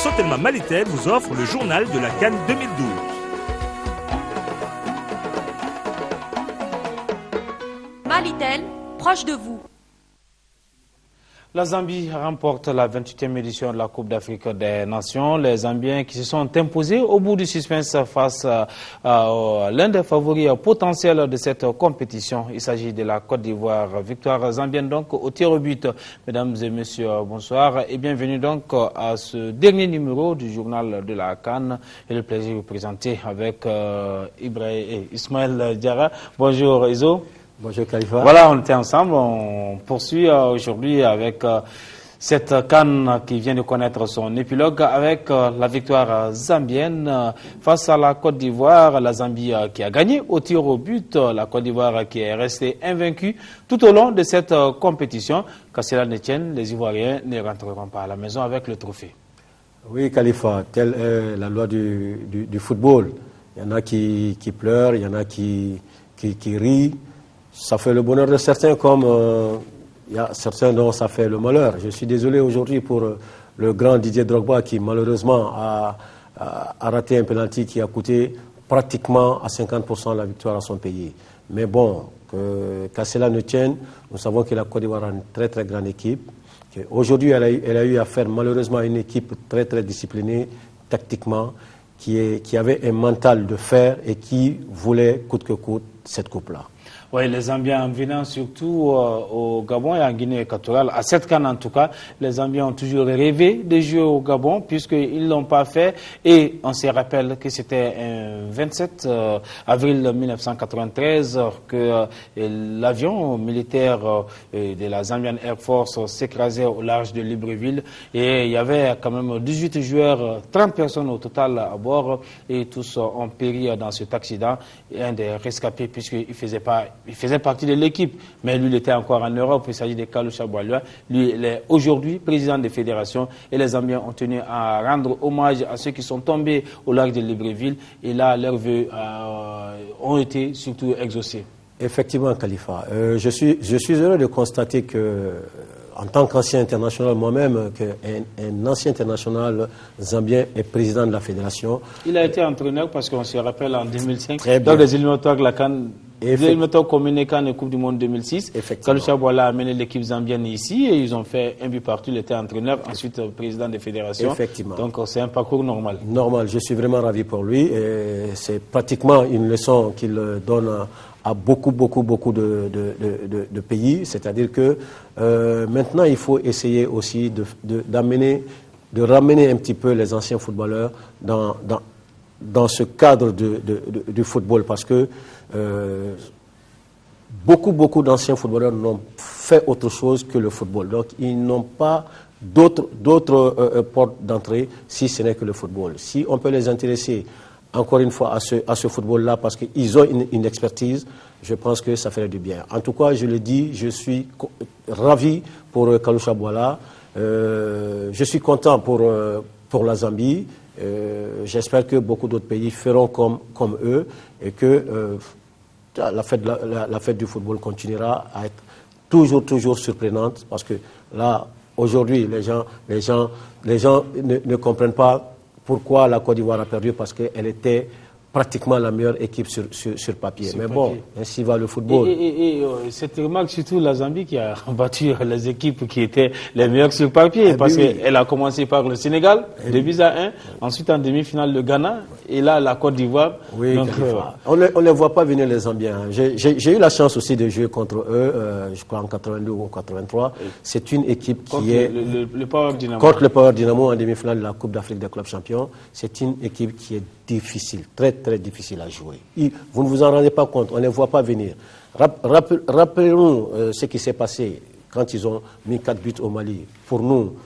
Sotelma Malitel vous offre le journal de la CAN 2012. Malitel, proche de vous. La Zambie remporte la 28e édition de la Coupe d'Afrique des Nations. Les Zambiens qui se sont imposés au bout du suspense face à l'un des favoris potentiels de cette compétition. Il s'agit de la Côte d'Ivoire. Victoire zambienne donc au tir au but. Mesdames et messieurs, bonsoir et bienvenue donc à ce dernier numéro du journal de la CAN. J'ai le plaisir de vous présenter avec Ismaël Diarra. Bonjour Iso. Bonjour Khalifa. Voilà, on était ensemble, on poursuit aujourd'hui avec cette CAN qui vient de connaître son épilogue avec la victoire zambienne face à la Côte d'Ivoire. La Zambie qui a gagné au tir au but, la Côte d'Ivoire qui est restée invaincue tout au long de cette compétition. Qu'à cela ne tienne, les Ivoiriens ne rentreront pas à la maison avec le trophée. Oui Khalifa, telle est la loi du football. Il y en a qui pleurent, il y en a qui rient. Ça fait le bonheur de certains comme il y a certains dont ça fait le malheur. Je suis désolé aujourd'hui pour le grand Didier Drogba qui malheureusement a raté un penalty qui a coûté pratiquement à 50% la victoire à son pays. Mais bon, qu'à cela ne tienne, nous savons que la Côte d'Ivoire a une très très grande équipe. Aujourd'hui, elle a eu affaire malheureusement à une équipe très très disciplinée tactiquement, qui avait un mental de fer et qui voulait coûte que coûte cette coupe-là. Oui, les Zambiens en venant surtout au Gabon et en Guinée équatoriale, à cette CAN en tout cas, les Zambiens ont toujours rêvé de jouer au Gabon puisqu'ils ne l'ont pas fait. Et on se rappelle que c'était un 27 avril 1993 que l'avion militaire de la Zambian Air Force s'écrasait au large de Libreville. Et il y avait quand même 18 joueurs, 30 personnes au total à bord et tous ont péri dans cet accident. Et un des rescapés puisqu'il faisait partie de l'équipe, mais lui, il était encore en Europe. Il s'agit de Kalusha Boalua. Lui, il est aujourd'hui président des fédérations et les Zambiens ont tenu à rendre hommage à ceux qui sont tombés au lac de Libreville. Et là, leurs vœux ont été surtout exaucés. Effectivement, Khalifa. Je suis heureux de constater que, en tant qu'ancien international moi-même, qu'un ancien international zambien est président de la fédération. Il a été entraîneur parce qu'on se rappelle en 2005, Très dans bien. les éliminatoires de la CAN. Les éliminatoires communicants de Coupe du Monde 2006. Kalusha Boalua a amené l'équipe zambienne ici et ils ont fait un but partout. Il était entraîneur, ensuite président des fédérations. Effectivement. Donc c'est un parcours normal. Normal, je suis vraiment ravi pour lui. C'est pratiquement une leçon qu'il donne à beaucoup de pays. C'est-à-dire que maintenant, il faut essayer aussi de ramener un petit peu les anciens footballeurs dans ce cadre du football parce que beaucoup d'anciens footballeurs n'ont fait autre chose que le football. Donc, ils n'ont pas d'autres portes d'entrée si ce n'est que le football. Si on peut les intéresser, encore une fois, à ce football-là, parce qu'ils ont une expertise, je pense que ça ferait du bien. En tout cas, je le dis, je suis ravi pour Kalusha Boalua. Je suis content pour la Zambie. J'espère que beaucoup d'autres pays feront comme eux et que la fête du football continuera à être toujours surprenante parce que là, aujourd'hui, les gens ne comprennent pas pourquoi la Côte d'Ivoire a perdu parce qu'elle était pratiquement la meilleure équipe sur papier. Mais bon, ainsi va le football. Et cette remarque, surtout la Zambie qui a battu les équipes qui étaient les meilleures sur papier, parce qu'elle a commencé par le Sénégal, 2-1, ensuite en demi-finale le Ghana, et là la Côte d'Ivoire. Oui, donc, on ne les voit pas venir les Zambiens. J'ai eu la chance aussi de jouer contre eux, je crois en 82 ou 83. C'est une équipe qui est le Power Dynamo. Contre le Power Dynamo en demi-finale de la Coupe d'Afrique des clubs champions. C'est une équipe qui est difficile, très difficile à jouer. Vous ne vous en rendez pas compte, on ne les voit pas venir. Rappelons ce qui s'est passé quand ils ont mis 4 buts au Mali. Pour nous,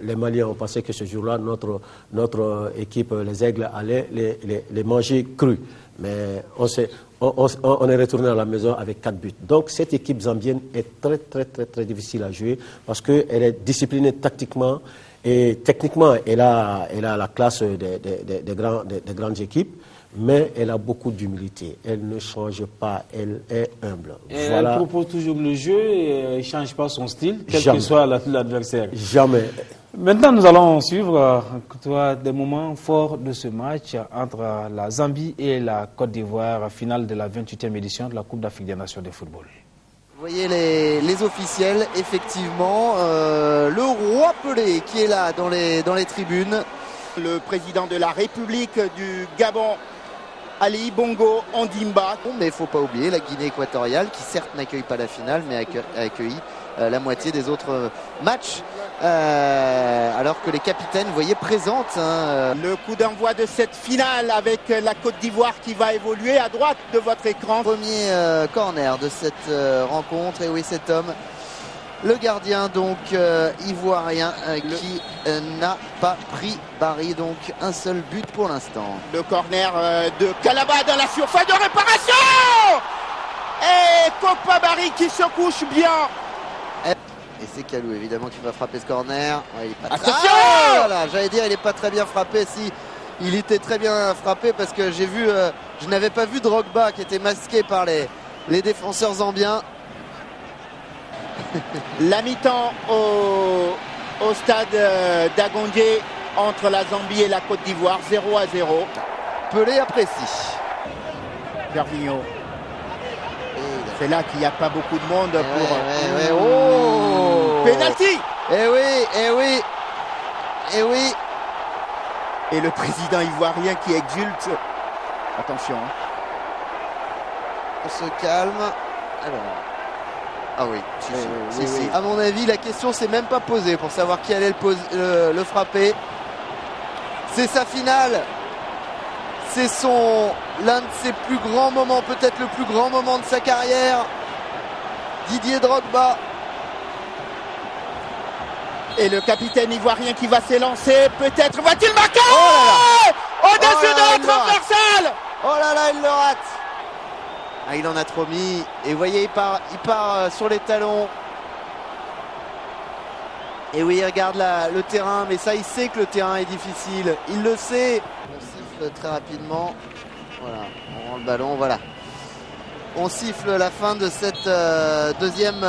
les Maliens ont pensé que ce jour-là, notre équipe, les Aigles, allait les manger crus. Mais on est retourné à la maison avec 4 buts. Donc cette équipe zambienne est très difficile à jouer parce qu'elle est disciplinée tactiquement. Et techniquement, elle a la classe des grandes équipes, mais elle a beaucoup d'humilité. Elle ne change pas, elle est humble. Voilà. Elle propose toujours le jeu et elle ne change pas son style, quel Jamais. que soit l'adversaire. Jamais. Maintenant, nous allons suivre des moments forts de ce match entre la Zambie et la Côte d'Ivoire, finale de la 28e édition de la Coupe d'Afrique des Nations de football. Vous voyez les officiels, effectivement, le roi Pelé qui est là dans les tribunes. Le président de la République du Gabon, Ali Bongo Ondimba. Mais il ne faut pas oublier la Guinée équatoriale qui certes n'accueille pas la finale mais a accueilli la moitié des autres matchs. Alors que les capitaines, vous voyez, présentent le coup d'envoi de cette finale avec la Côte d'Ivoire qui va évoluer à droite de votre écran. Premier corner de cette rencontre. Et oui, cet homme, le gardien donc ivoirien qui n'a pas pris Barry, donc un seul but pour l'instant. Le corner de Kalaba dans la surface de réparation. Et Kopa Barry qui se couche bien. Et c'est Kalou évidemment qui va frapper ce corner. Ouais, il est pas attention j'allais dire il n'est pas très bien frappé. Si, il était très bien frappé parce que j'ai vu, je n'avais pas vu Drogba qui était masqué par les défenseurs zambiens. La mi-temps au stade d'Agondé entre la Zambie et la Côte d'Ivoire, 0-0. Pelé apprécie. Gervinho. C'est là qu'il n'y a pas beaucoup de monde pour... Oh, penalty. Eh oui, eh oui, eh oui. Et le président ivoirien qui exulte. Attention. On se calme. Alors... Ah oui, si. À mon avis, la question s'est même pas posée pour savoir qui allait le frapper. C'est sa finale. C'est l'un de ses plus grands moments, peut-être le plus grand moment de sa carrière. Didier Drogba. Et le capitaine ivoirien qui va s'élancer, peut-être va-t-il marquer au-dessus de la transversale. Oh là là, il le rate. Ah, il en a trop mis. Et vous voyez, il part sur les talons. Et oui, il regarde le terrain, mais ça, il sait que le terrain est difficile. Il le sait. On siffle très rapidement. Voilà, on rend le ballon, voilà. On siffle la fin de cette deuxième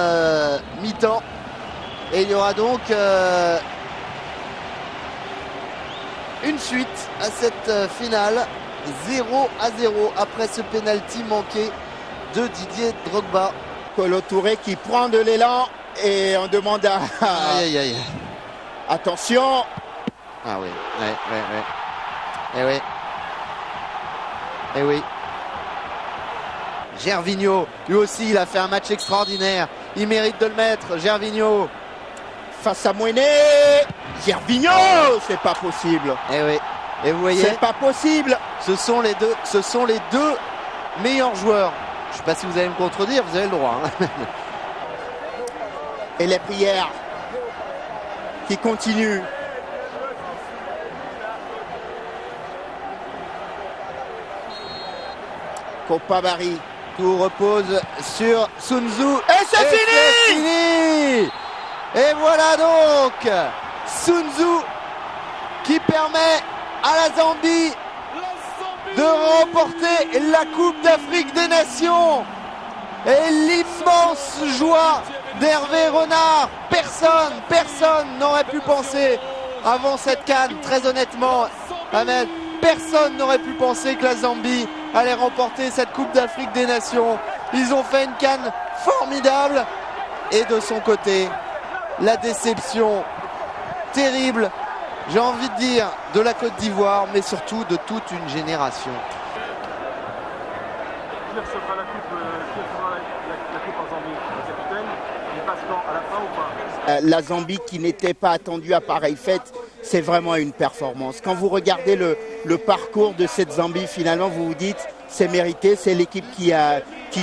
mi-temps. Et il y aura donc une suite à cette finale. 0-0 après ce penalty manqué de Didier Drogba. Kolo Touré qui prend de l'élan et on demande à... Aïe, aïe, aïe. Attention. Ah oui, Eh oui. Eh oui. Gervinho, lui aussi, il a fait un match extraordinaire. Il mérite de le mettre, Gervinho. Face à Mouené. Gervinho, c'est pas possible. Eh oui. Et vous voyez, c'est pas possible. Ce sont les deux meilleurs joueurs. Je ne sais pas si vous allez me contredire, vous avez le droit. Et les prières qui continuent. Kopa Barry. Tout repose sur Sun Tzu. Et c'est fini. Et voilà donc Sun Tzu qui permet à la Zambie de remporter la Coupe d'Afrique des Nations. Et l'immense joie d'Hervé Renard. Personne n'aurait pu penser avant cette CAN, très honnêtement, Ahmed, personne n'aurait pu penser que la Zambie allait remporter cette Coupe d'Afrique des Nations. Ils ont fait une CAN formidable. Et de son côté, la déception terrible, j'ai envie de dire, de la Côte d'Ivoire, mais surtout de toute une génération. Qui recevra la coupe en Zambie? Le capitaine, il passe à la fin ou pas? La Zambie qui n'était pas attendue à pareille fête, c'est vraiment une performance. Quand vous regardez le parcours de cette Zambie, finalement, vous vous dites, c'est mérité, c'est l'équipe qui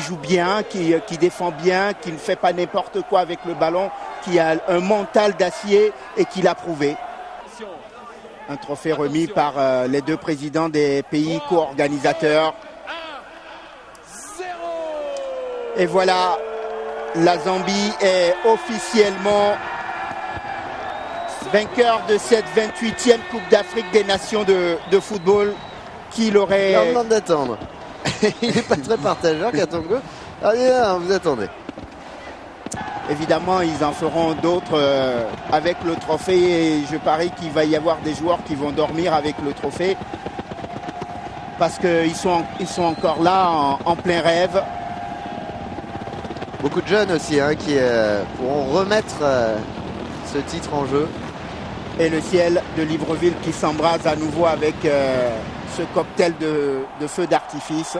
joue bien, qui défend bien, qui ne fait pas n'importe quoi avec le ballon, qui a un mental d'acier et qui l'a prouvé. Un trophée remis par les deux présidents des pays co-organisateurs. Et voilà, la Zambie est officiellement vainqueur de cette 28e Coupe d'Afrique des Nations de football. Qui l'aurait... Il demande d'attendre. Il n'est pas très partageur, Katongo. Allez, là, vous attendez. évidemment, ils en feront d'autres avec le trophée. Et je parie qu'il va y avoir des joueurs qui vont dormir avec le trophée. Parce qu'ils sont encore là en plein rêve. Beaucoup de jeunes aussi qui pourront remettre ce titre en jeu. Et le ciel de Libreville qui s'embrase à nouveau avec ce cocktail de feux d'artifice.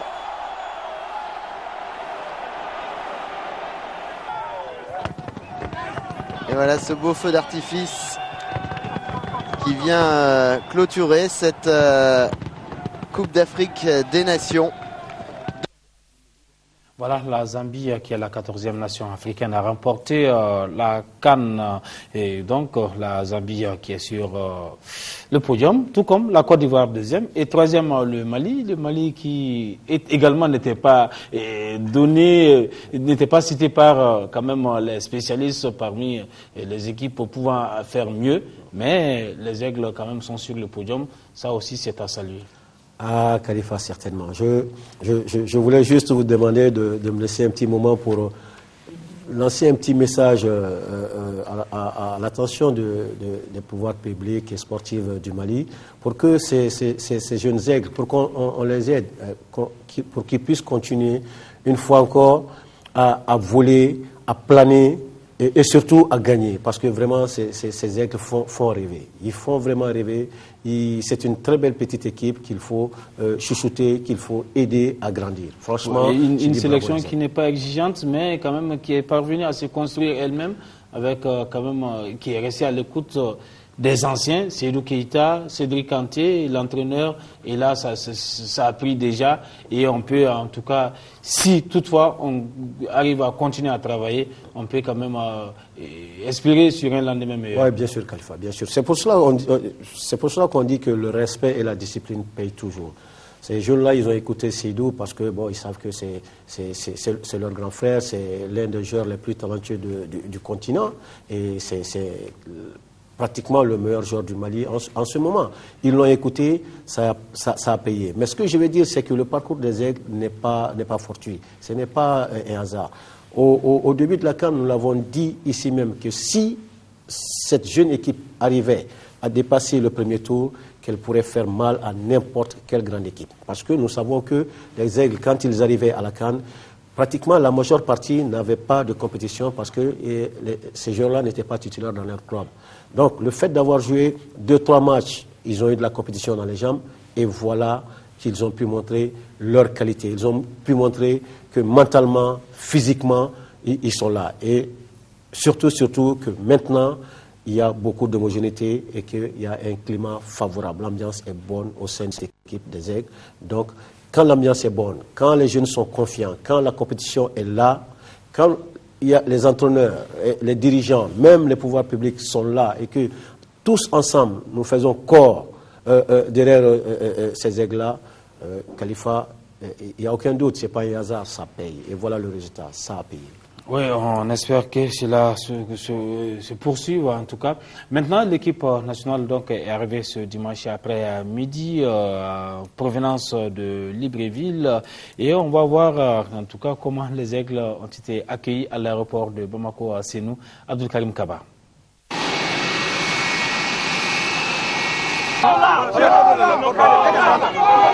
Et voilà ce beau feu d'artifice qui vient clôturer cette Coupe d'Afrique des Nations. Voilà, la Zambie, qui est la 14e nation africaine, a remporté la CAN. Et donc, la Zambie qui est sur le podium, tout comme la Côte d'Ivoire 2e. Et 3e, le Mali. Le Mali qui également n'était pas n'était pas cité par quand même les spécialistes parmi les équipes pouvant faire mieux. Mais les Aigles quand même sont sur le podium. Ça aussi, c'est à saluer. Ah, Khalifa, certainement. Je voulais juste vous demander de me laisser un petit moment pour lancer un petit message à l'attention des pouvoirs publics et sportifs du Mali pour que ces jeunes aigles, pour qu'on les aide, pour qu'ils puissent continuer une fois encore à voler, à planer et surtout à gagner. Parce que vraiment, ces aigles font rêver. Ils font vraiment rêver. C'est une très belle petite équipe qu'il faut chouchouter, qu'il faut aider à grandir. Franchement, une sélection qui n'est pas exigeante, mais quand même qui est parvenue à se construire elle-même, avec quand même qui est restée à l'écoute des anciens, Seydou Keïta, Cédric Kanté, l'entraîneur, et là ça a pris déjà, et on peut en tout cas, si toutefois on arrive à continuer à travailler, on peut quand même espérer sur un lendemain meilleur. Oui, bien sûr, Khalifa, bien sûr. C'est pour cela qu'on dit que le respect et la discipline payent toujours. Ces jeunes-là, ils ont écouté Seydou parce que bon, ils savent que c'est leur grand frère, c'est l'un des joueurs les plus talentueux du continent, et c'est pratiquement le meilleur joueur du Mali en ce moment. Ils l'ont écouté, ça a payé. Mais ce que je veux dire, c'est que le parcours des Aigles n'est pas fortuit. Ce n'est pas un hasard. Au début de la CAN, nous l'avons dit ici même que si cette jeune équipe arrivait à dépasser le premier tour, qu'elle pourrait faire mal à n'importe quelle grande équipe. Parce que nous savons que les Aigles, quand ils arrivaient à la CAN, pratiquement la majeure partie n'avait pas de compétition parce que ces joueurs-là n'étaient pas titulaires dans leur club. Donc le fait d'avoir joué 2-3 matchs, ils ont eu de la compétition dans les jambes et voilà qu'ils ont pu montrer leur qualité. Ils ont pu montrer que mentalement, physiquement, ils sont là. Et surtout que maintenant, il y a beaucoup d'homogénéité et qu'il y a un climat favorable. L'ambiance est bonne au sein de cette équipe des Aigles. Donc, quand l'ambiance est bonne, quand les jeunes sont confiants, quand la compétition est là, quand il y a les entraîneurs, les dirigeants, même les pouvoirs publics sont là et que tous ensemble, nous faisons corps derrière ces aigles-là, Khalifa, il n'y a aucun doute, ce n'est pas un hasard, ça paye. Et voilà le résultat, ça a payé. Oui, on espère que cela se poursuive en tout cas. Maintenant, l'équipe nationale donc, est arrivée ce dimanche après midi en provenance de Libreville et on va voir en tout cas comment les Aigles ont été accueillis à l'aéroport de Bamako à Sénou. Abdul Karim Kaba.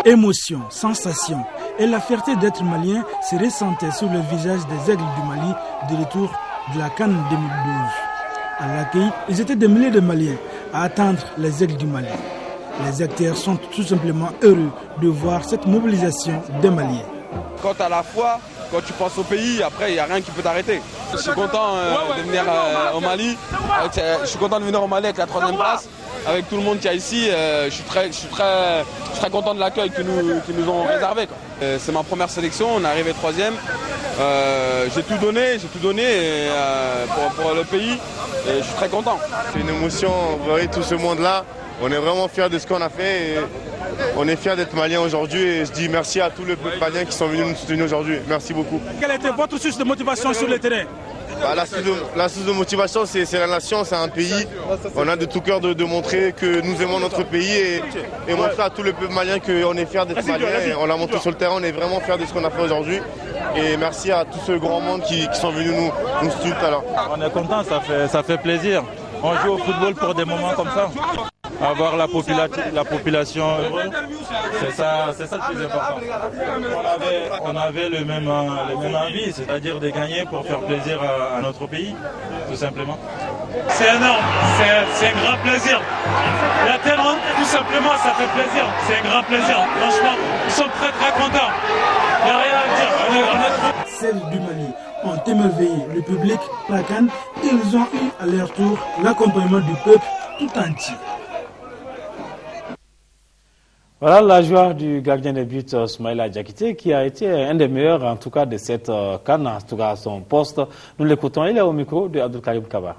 Émotion, sensation et la fierté d'être malien se ressentait sur le visage des Aigles du Mali de retour de la CAN 2012. À l'accueil, ils étaient des milliers de Maliens à attendre les Aigles du Mali. Les acteurs sont tout simplement heureux de voir cette mobilisation des Maliens. Quand tu as la foi, quand tu penses au pays, après il n'y a rien qui peut t'arrêter. Je suis content de venir au Mali. Je suis content de venir au Mali avec la 3e place. Avec tout le monde qu'il y a ici, je suis très content de l'accueil qu'ils nous ont réservé. C'est ma première sélection, on est arrivé 3e. J'ai tout donné pour le pays et je suis très content. C'est une émotion, vous voyez tout ce monde-là. On est vraiment fiers de ce qu'on a fait. Et on est fiers d'être maliens aujourd'hui et je dis merci à tous les peuples maliens qui sont venus nous soutenir aujourd'hui. Merci beaucoup. Quelle était votre source de motivation sur le terrain? La source de motivation, c'est la nation, c'est un pays. On a de tout cœur de montrer que nous aimons notre pays et montrer à tous les peuples maliens qu'on est fiers d'être maliens. Et on l'a montré sur le terrain, on est vraiment fiers de ce qu'on a fait aujourd'hui. Et merci à tout ce grand monde qui sont venus nous suivre tout à l'heure. On est content, ça fait plaisir. On joue au football pour des moments comme ça. Avoir la population heureuse, c'est ça le plus important. On avait le même envie, c'est-à-dire de gagner pour faire plaisir à notre pays, tout simplement. C'est énorme, c'est un grand plaisir. La terre, tout simplement, ça fait plaisir. C'est un grand plaisir. Franchement, ils sont très très contents. Il n'y a rien à dire. Celles du Mali ont émerveillé le public, la CAN, et ils ont eu à leur tour l'accompagnement du peuple tout entier. Voilà la joie du gardien de but Soumaïla Diakité qui a été un des meilleurs en tout cas de cette CAN, en tout cas à son poste. Nous l'écoutons, il est au micro de Abdul Karim Kaba.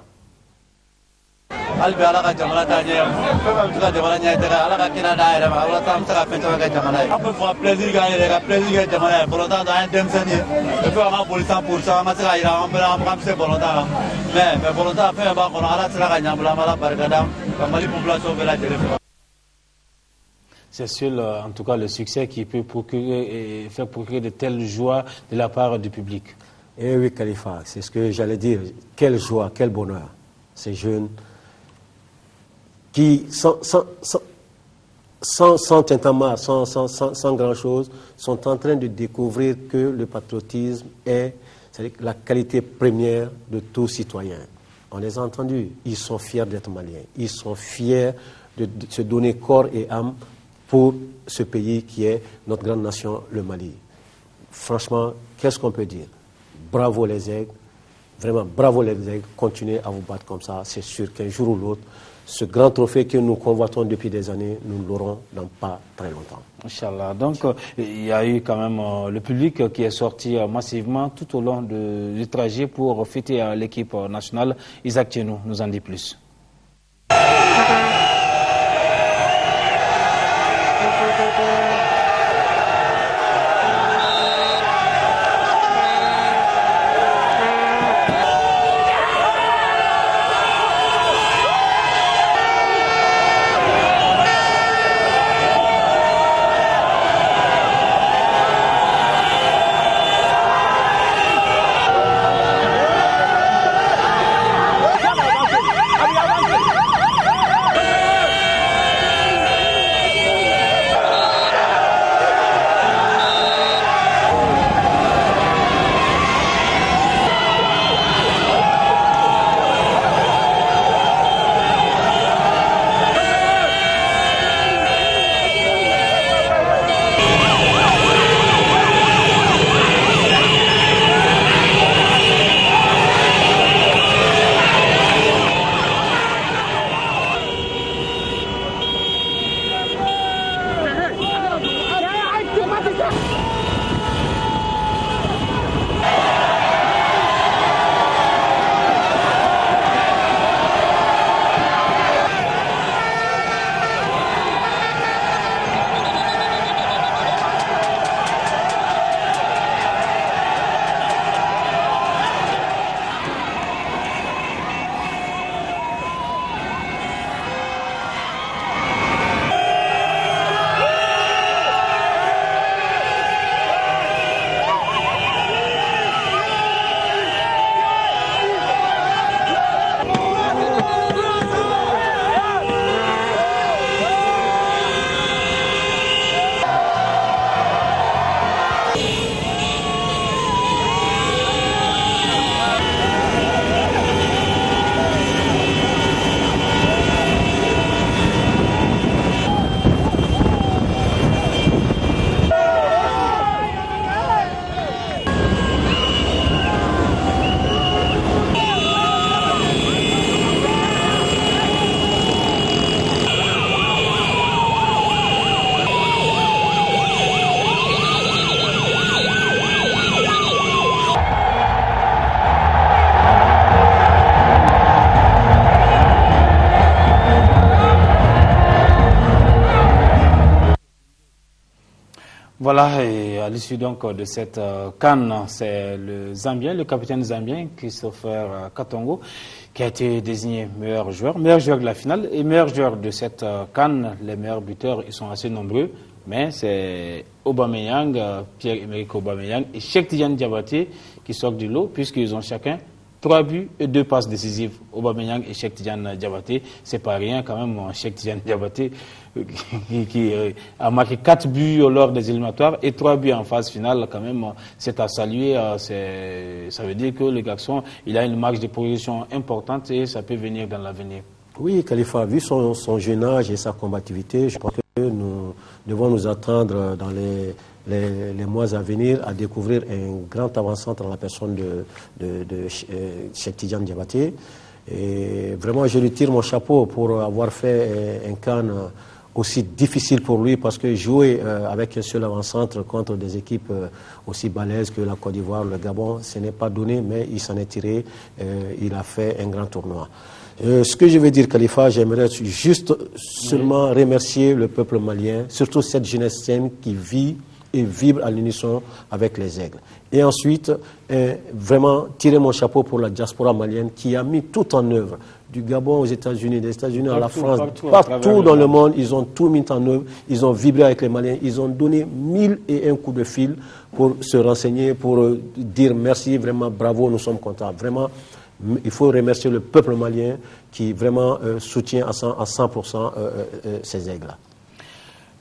C'est sûr, en tout cas, le succès qui peut procurer et faire procurer de telles joies de la part du public. Eh oui, Khalifa, c'est ce que j'allais dire. Quelle joie, quel bonheur. Ces jeunes qui, sans tintamarre, sans grand-chose, sont en train de découvrir que le patriotisme est la qualité première de tout citoyen. On les a entendus. Ils sont fiers d'être maliens. Ils sont fiers de se donner corps et âme pour ce pays qui est notre grande nation, le Mali. Franchement, qu'est-ce qu'on peut dire? Bravo les aigles, vraiment bravo les aigles, continuez à vous battre comme ça. C'est sûr qu'un jour ou l'autre, ce grand trophée que nous convoitons depuis des années, nous l'aurons dans pas très longtemps. Inch'Allah. Donc, il y a eu quand même le public qui est sorti massivement tout au long du trajet pour fêter l'équipe nationale. Isaac Tienou nous en dit plus. Voilà, et à l'issue donc de cette CAN, c'est le Zambien, le capitaine zambien, Christopher Katongo, qui a été désigné meilleur joueur de la finale et meilleur joueur de cette CAN. Les meilleurs buteurs, ils sont assez nombreux. Mais c'est Aubameyang, Pierre-Emerick Aubameyang et Cheikh Tidiane Diabaté qui sortent du lot, puisqu'ils ont chacun 3 buts et 2 passes décisives. Aubameyang et Cheikh Tidiane Diabaté, c'est pas rien quand même. Cheikh Tidiane Diabaté qui a marqué 4 buts lors des éliminatoires et 3 buts en phase finale, quand même, c'est à saluer. Ça veut dire que le garçon, il a une marge de progression importante et ça peut venir dans l'avenir. Oui, Khalifa, vu son jeune âge et sa combativité, je pense que nous devons nous attendre dans les mois à venir à découvrir un grand avant-centre dans la personne de Cheikh Tidiane Diabaté. Et vraiment, je lui tire mon chapeau pour avoir fait un CAN aussi difficile pour lui, parce que jouer avec un seul avant-centre contre des équipes aussi balèzes que la Côte d'Ivoire, le Gabon, ce n'est pas donné, mais il s'en est tiré. Il a fait un grand tournoi. Ce que je veux dire, Khalifa, j'aimerais juste seulement remercier le peuple malien, surtout cette jeunesse saine qui vit et vibre à l'unisson avec les aigles. Et ensuite, vraiment tirer mon chapeau pour la diaspora malienne qui a mis tout en œuvre, du Gabon aux États-Unis, des États-Unis à la France, partout dans le monde, ils ont tout mis en œuvre, ils ont vibré avec les Maliens, ils ont donné 1001 coups de fil pour se renseigner, pour dire merci, vraiment bravo, nous sommes contents. Vraiment, il faut remercier le peuple malien qui vraiment soutient à 100% ces aigles-là.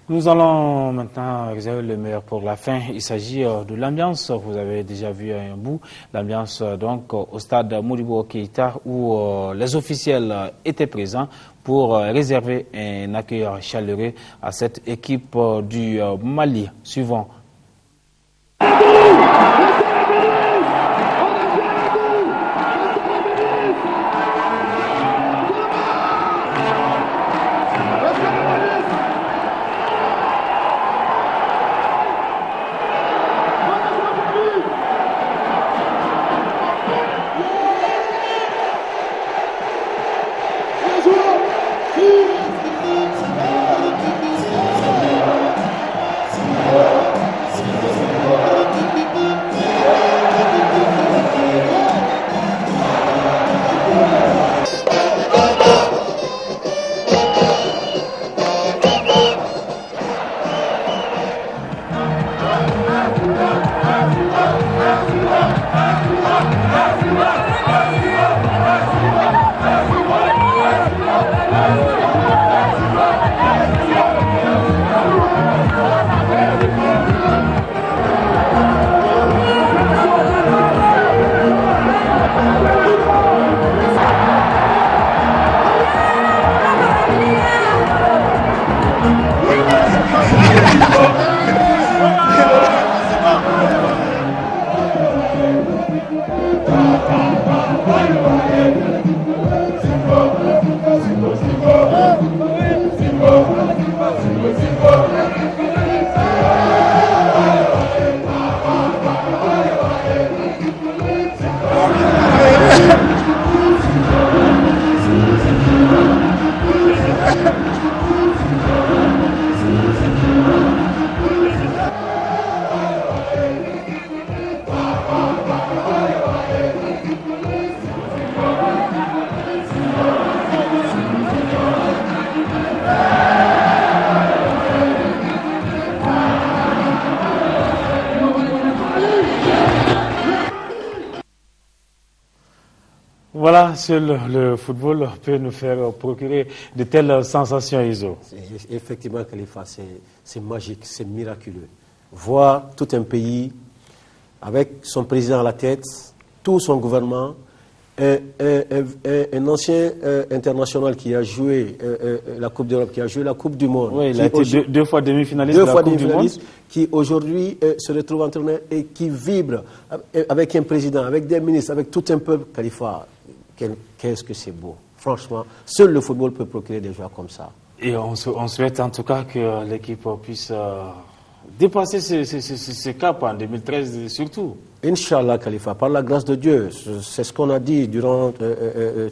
Nous allons maintenant réserver le meilleur pour la fin. Il s'agit de l'ambiance. Vous avez déjà vu un bout. L'ambiance donc au stade Modibo Keïta où les officiels étaient présents pour réserver un accueil chaleureux à cette équipe du Mali. Suivant. Voilà, seul le football peut nous faire procurer de telles sensations, Iso. Effectivement, Khalifa, c'est magique, c'est miraculeux. Voir tout un pays avec son président à la tête, tout son gouvernement, un ancien international qui a joué la Coupe d'Europe, qui a joué la Coupe du Monde. Oui, il a été deux fois demi-finaliste de la Coupe du Monde. Qui aujourd'hui se retrouve entraîneur et qui vibre avec un président, avec des ministres, avec tout un peuple. Khalifa, qu'est-ce que c'est beau. Franchement, seul le football peut procurer des joueurs comme ça. Et on souhaite en tout cas que l'équipe puisse dépasser ce cap en 2013 surtout. Inch'Allah, Khalifa, par la grâce de Dieu, c'est ce qu'on a dit durant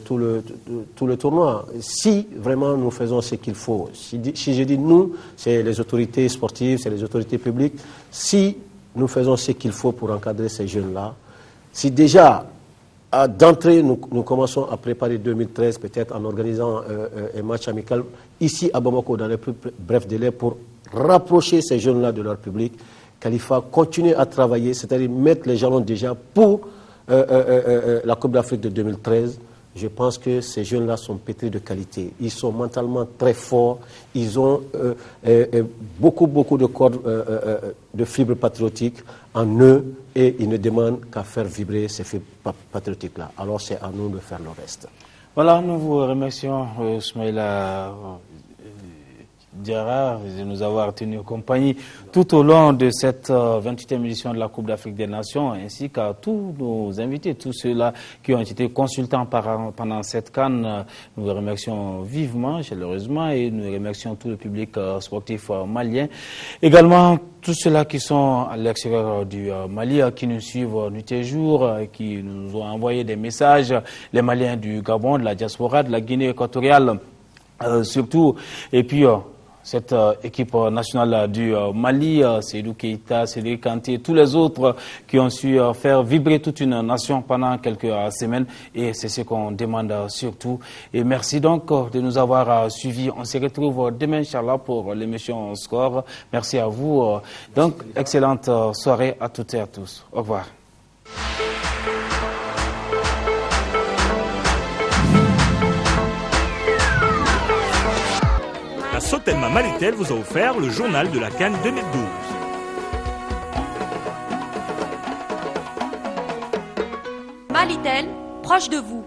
tout le tournoi. Si vraiment nous faisons ce qu'il faut, si je dis nous, c'est les autorités sportives, c'est les autorités publiques, si nous faisons ce qu'il faut pour encadrer ces jeunes-là, si déjà d'entrée nous commençons à préparer 2013, peut-être en organisant un match amical ici à Bamako dans les plus brefs délais pour rapprocher ces jeunes-là de leur public. Khalifa continue à travailler, c'est-à-dire mettre les jalons déjà pour la Coupe d'Afrique de 2013. Je pense que ces jeunes-là sont pétris de qualité. Ils sont mentalement très forts. Ils ont beaucoup de cordes de fibres patriotiques en eux et ils ne demandent qu'à faire vibrer ces fibres patriotiques-là. Alors c'est à nous de faire le reste. Voilà, nous vous remercions, Soumaïla Diarra, de nous avoir tenu compagnie tout au long de cette 28e édition de la Coupe d'Afrique des Nations, ainsi qu'à tous nos invités, tous ceux-là qui ont été consultants pendant cette CAN. Nous vous remercions vivement, chaleureusement, et nous remercions tout le public sportif malien. Également, tous ceux-là qui sont à l'extérieur du Mali, qui nous suivent nuit et jour, qui nous ont envoyé des messages, les Maliens du Gabon, de la diaspora, de la Guinée équatoriale, surtout, et puis cette équipe nationale du Mali, Seydou Keïta, Cédric Kanté, tous les autres qui ont su faire vibrer toute une nation pendant quelques semaines, et c'est ce qu'on demande surtout. Et merci donc de nous avoir suivis. On se retrouve demain, Inch'Allah, pour l'émission Score. Merci à vous. Donc, excellente soirée à toutes et à tous. Au revoir. La Sotelma Malitel vous a offert le journal de la CAN 2012. Malitel, proche de vous.